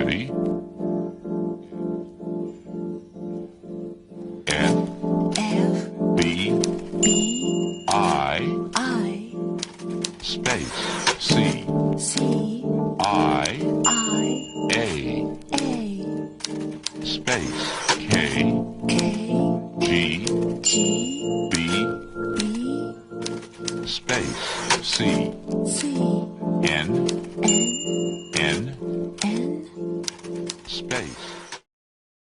Ready? F, B, I, space, C, I, A, space, K, G, B, space, C, N, space.